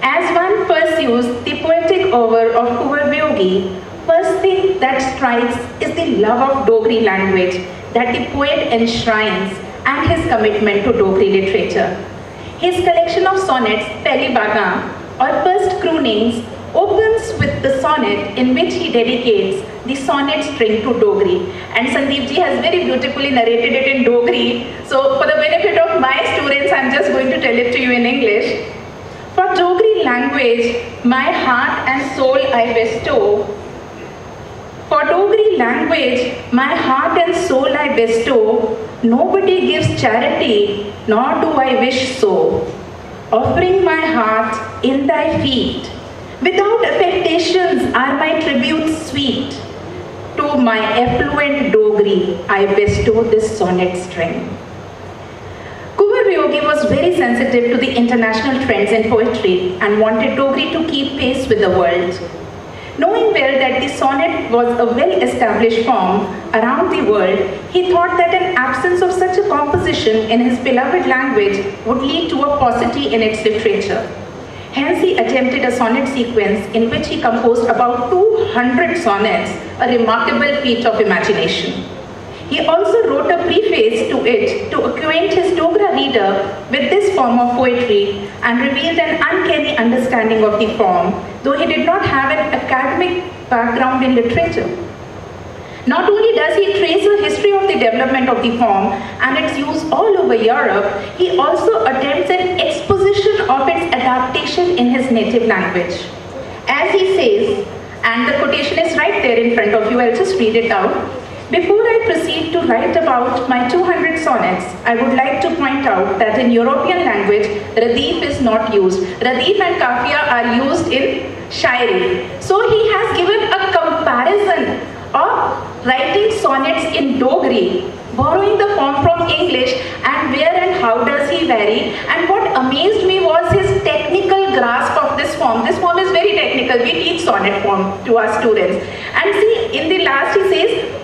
As one pursues the poetic oeuvre of Kunwar Viyogi, first thing that strikes is the love of Dogri language that the poet enshrines and his commitment to Dogri literature. His collection of sonnets, Pehli Bagan, or first croonings, opens with the sonnet in which he dedicates the sonnet string to Dogri. And Sandeep ji has very beautifully narrated it in Dogri. So for the benefit of my students, I'm just going to tell it to you in English. For Dogri language, my heart and soul I bestow. For Dogri language, my heart and soul I bestow. Nobody gives charity, nor do I wish so. Offering my heart in thy feet, without affectations are my tributes sweet. To my affluent Dogri, I bestow this sonnet string. Kunwar Viyogi was very sensitive to the international trends in poetry and wanted Dogri to keep pace with the world. Knowing well that the sonnet was a well-established form around the world, he thought that an absence of such a composition in his beloved language would lead to a paucity in its literature. Hence, he attempted a sonnet sequence in which he composed about 200 sonnets, a remarkable feat of imagination. He also wrote a preface to it to acquaint his Dogra reader with this form of poetry and revealed an uncanny understanding of the form, though he did not have an academic background in literature. Not only does he trace a history of the development of the form and its use all over Europe, he also attempts an exposition of its adaptation in his native language. As he says, and the quotation is right there in front of you, I'll just read it out. Before I proceed to write about my 200 sonnets, I would like to point out that in European language, Radif is not used. Radif and Kafiya are used in Shairi. So he has given a comparison of writing sonnets in Dogri, borrowing the form from English, and where and how does he vary. And what amazed me was his technical grasp of this form. This form is very technical. We teach sonnet form to our students. And see, in the last he says,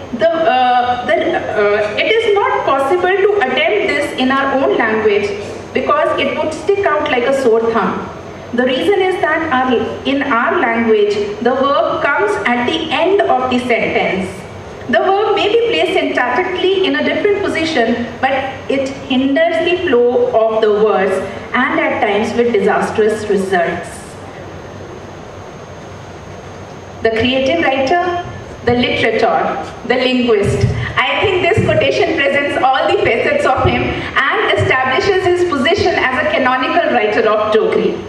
it is not possible to attempt this in our own language because it would stick out like a sore thumb. The reason is that in our language, the verb comes at the end of the sentence. The verb may be placed syntactically in a different position, but it hinders the flow of the words and at times with disastrous results. The creative writer, the literator, the linguist. I think this quotation presents all the facets of him and establishes his position as a canonical writer of Dogri.